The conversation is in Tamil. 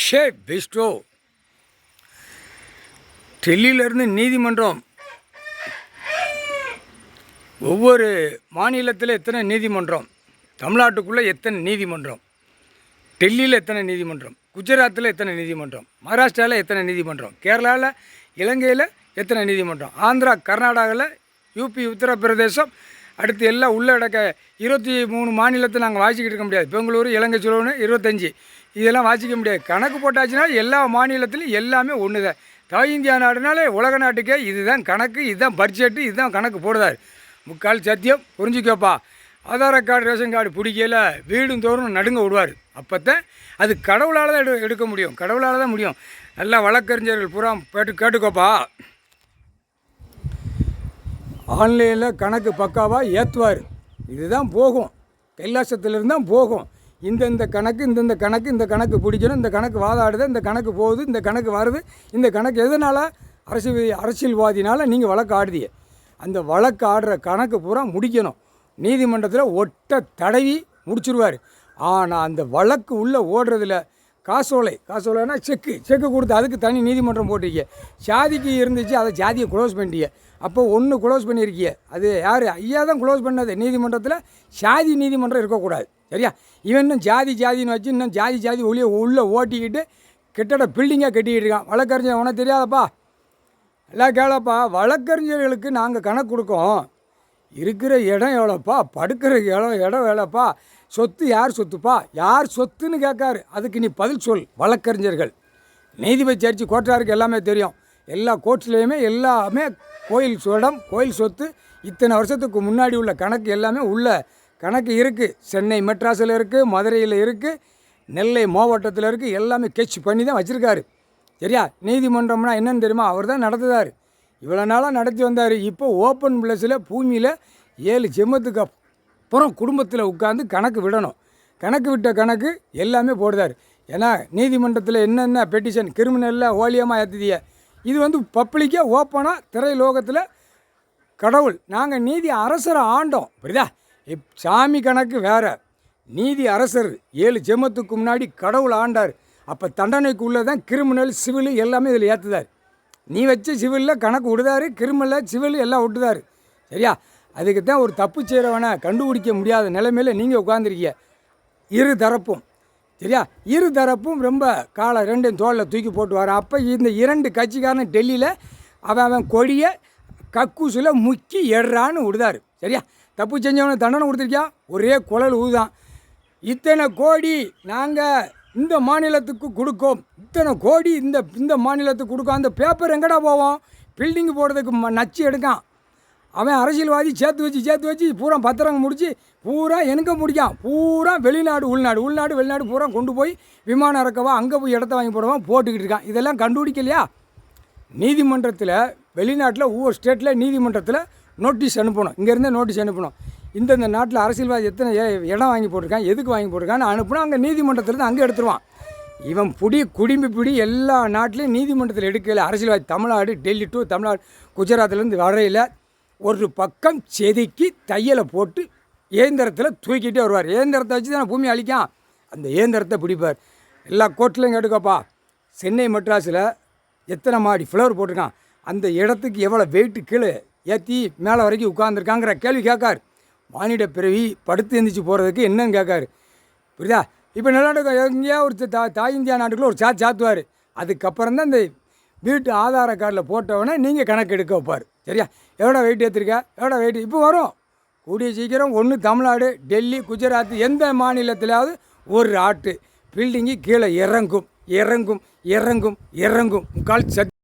ஷே பெஸ்டோ டெல்லியிலேருந்து நீதிமன்றம் ஒவ்வொரு மாநிலத்தில் எத்தனை நீதிமன்றம், தமிழ்நாட்டுக்குள்ளே எத்தனை நீதிமன்றம், டெல்லியில் எத்தனை நீதிமன்றம், குஜராத்தில் எத்தனை நீதிமன்றம், மகாராஷ்டிராவில் எத்தனை நீதிமன்றம், கேரளாவில், இலங்கையில் எத்தனை நீதிமன்றம், ஆந்திரா, கர்நாடகாவில், யூபி, உத்தரப்பிரதேசம், அடுத்து எல்லாம் உள்ளடக்க 23 மாநிலத்தை நாங்கள் வாசிக்கிட்டு இருக்க முடியாது. பெங்களூரு, இலங்கை, சொல்லணும் 25 இதெல்லாம் வாசிக்க முடியாது. கணக்கு போட்டாச்சுன்னா எல்லா மாநிலத்திலையும் எல்லாமே ஒன்று தான். தாய் இந்தியா நாடுனாலே உலக நாட்டுக்கே இதுதான் கணக்கு, இதுதான் பட்ஜெட்டு, இதுதான் கணக்கு போடுதார். முக்கால் சத்தியம் புரிஞ்சுக்கப்பா. ஆதார கார்டு, ரேஷன் கார்டு பிடிக்கல வீடும் தோறும் நடுங்க விடுவார். அப்போத்தான் அது கடவுளால் தான் எடுக்க முடியும், கடவுளால் தான் முடியும். நல்லா வழக்கறிஞர்கள் பூரா கேட்டுக்கோப்பா. ஆன்லைனில் கணக்கு பக்காவாக ஏற்றுவார். இதுதான் போகும், கைலாசத்திலிருந்து தான் போகும். இந்தந்த கணக்கு, இந்தந்த கணக்கு, இந்த கணக்கு பிடிக்கணும், இந்த கணக்கு வாதாடுது, இந்த கணக்கு போகுது, இந்த கணக்கு வருது, இந்த கணக்கு எதனால் அரசியல்வாதினால் நீங்கள் வழக்கு ஆடுதிய. அந்த வழக்கு ஆடுற கணக்கு பூரா முடிக்கணும். நீதிமன்றத்தில் ஒட்ட தடவி முடிச்சுடுவார். ஆனால் அந்த வழக்கு உள்ளே ஓடுறதில் காசோலைனா செக்கு கொடுத்து அதுக்கு தனி நீதிமன்றம் போட்டிருக்கீங்க. சாதிக்கு இருந்துச்சு, அதை ஜாதியை க்ளோஸ் பண்ணிட்டீங்க. அப்போ ஒன்று க்ளோஸ் பண்ணியிருக்கீங்க. அது யார் ஐயா தான் க்ளோஸ் பண்ணது. நீதிமன்றத்தில் சாதி நீதிமன்றம் இருக்கக்கூடாது, சரியா? இவன் இன்னும் ஜாதின்னு வச்சு இன்னும் ஜாதி உள்ளே ஓட்டிக்கிட்டு கெட்டட பில்டிங்காக கட்டிக்கிட்டு இருக்கான். வழக்கறிஞர் உனக்கு தெரியாதப்பா, எல்லாம் கேளப்பா. வழக்கறிஞர்களுக்கு நாங்கள் கணக்கு கொடுக்கோம். இருக்கிற இடம் எவ்வளோப்பா, படுக்கிற இடம் எவ்வளோப்பா, சொத்து யார் சொத்துப்பா, யார் சொத்துன்னு கேட்காரு. அதுக்கு நீ பதில் சொல். வழக்கறிஞர்கள் நீதிபதி சர்ச்சு கோட்டாருக்கு எல்லாமே தெரியும். எல்லா கோர்ட்ஸ்லேயுமே எல்லாமே கோயில் இடம், கோயில் சொத்து, இத்தனை வருஷத்துக்கு முன்னாடி உள்ள கணக்கு எல்லாமே உள்ள கணக்கு இருக்குது. சென்னை மெட்ராஸில் இருக்குது, மதுரையில் இருக்குது, நெல்லை மாவட்டத்தில் இருக்குது. எல்லாமே கெச் பண்ணி தான் வச்சுருக்காரு, சரியா? நீதிமன்றம்னா என்னென்னு தெரியுமா? அவர் தான் நடத்துதார். இவ்வளோ நாளாக நடத்தி வந்தார். இப்போ ஓப்பன் பிளஸில் பூமியில் 7 ஜென்மத்துக்கு அப்புறம் குடும்பத்தில் உட்காந்து கணக்கு விடணும். கணக்கு விட்ட கணக்கு எல்லாமே போடுதார். ஏன்னா நீதிமன்றத்தில் என்னென்ன பெட்டிஷன் கிரிமினலில் ஓலியமாக ஏற்றுதிய, இது பப்ளிக்காக ஓப்பனாக திரைலோகத்தில் கடவுள். நாங்கள் நீதி அரசரை ஆண்டோம், புரியுதா? சாமி கணக்கு வேறு, நீதி அரசர் 7 ஜென்மத்துக்கு முன்னாடி கடவுள் ஆண்டார். அப்போ தண்டனைக்கு உள்ளே தான் கிரிமினல், சிவில் எல்லாமே இதில் ஏற்றுதார். நீ வச்ச சிவிலில் கணக்கு விடுதாரு, கிரிமினல், சிவில் எல்லாம் விட்டுதார், சரியா? அதுக்கு தான் ஒரு தப்பு செய்கிறவனை கண்டுபிடிக்க முடியாத நிலைமையில் நீங்கள் உட்காந்துருக்கீங்க. இரு தரப்பும், சரியா? இரு தரப்பும் ரொம்ப காலை 2 தோளில் தூக்கி போட்டு வர. அப்போ இந்த 2 கட்சிக்காரன் டெல்லியில் அவன் கொடியை கக்கூசில் முக்கி எட்றான்னு விடுதார், சரியா? தப்பு செஞ்சவனை தண்டனை கொடுத்துருக்கியா, ஒரே குழல் ஊதான். இத்தனை கோடி நாங்கள் இந்த மாநிலத்துக்கு கொடுக்கோம், இத்தனை கோடி இந்த மாநிலத்துக்கு கொடுக்கும். அந்த பேப்பர் எங்கடா போவோம்? பில்டிங்கு போடுறதுக்கு நச்சு எடுக்கான். அவன் அரசியல்வாதி சேர்த்து வச்சு பூரா பத்திரங்க முடித்து பூரா எனக்கு முடிக்கான். பூரா வெளிநாடு உள்நாடு வெளிநாடு பூரா கொண்டு போய் விமானம் இறக்கவா, அங்கே போய் இடத்த வாங்கி போடவா போட்டுக்கிட்டு இருக்கான். இதெல்லாம் கண்டுபிடிக்கலையா? நீதிமன்றத்தில் வெளிநாட்டில் ஒவ்வொரு ஸ்டேட்டில் நீதிமன்றத்தில் நோட்டீஸ் அனுப்பணும். இங்கேருந்தே நோட்டீஸ் அனுப்பணும். இந்த நாட்டில் அரசியல்வாதி எத்தனை இடம் வாங்கி போட்டிருக்கான், எதுக்கு வாங்கி போட்டிருக்கான்னு அனுப்புனா அங்கே நீதிமன்றத்தில் அங்கே எடுத்துருவான். இவன் குடிம்பு எல்லா நாட்டிலையும் நீதிமன்றத்தில் எடுக்கல. அரசியல்வாதி தமிழ்நாடு, டெல்லி டு தமிழ்நாடு, குஜராத்லேருந்து வரையில் ஒரு பக்கம் செதுக்கி தையலை போட்டு இயந்திரத்தில் தூக்கிட்டே வருவார். இயந்திரத்தை வச்சு தான் பூமி அழிக்கான். அந்த இயந்திரத்தை பிடிப்பார். எல்லா கோர்ட்லையும் கேட்டுக்கோப்பா. சென்னை மெட்ராஸில் எத்தனை மாடி ஃப்ளவர் போட்டிருக்கான், அந்த இடத்துக்கு எவ்வளோ வெயிட்டு கீழே ஏற்றி மேலே வரைக்கும் உட்காந்துருக்காங்கிற கேள்வி கேட்கார். மானிட பிறவி படுத்து எழுந்திரிச்சு போகிறதுக்கு என்னன்னு கேட்காரு, புரியுதா? இப்போ நிலநாடு எங்கேயா ஒரு தாய் இந்தியா நாட்டுக்குள்ளே ஒரு சாத்துவார். அதுக்கப்புறம் தான் இந்த வீட்டு ஆதார கார்டில் போட்டவொடனே நீங்கள் கணக்கு எடுக்க வைப்பார், சரியா? எவ்வளோ வெயிட் ஏற்றிருக்கா, எவ்வளோ வெயிட் இப்போ வரும். கூடிய சீக்கிரம் ஒன்று தமிழ்நாடு, டெல்லி, குஜராத் எந்த மாநிலத்திலாவது ஒரு ஆட்டு பில்டிங்கு கீழே இறங்கும். முக்கால்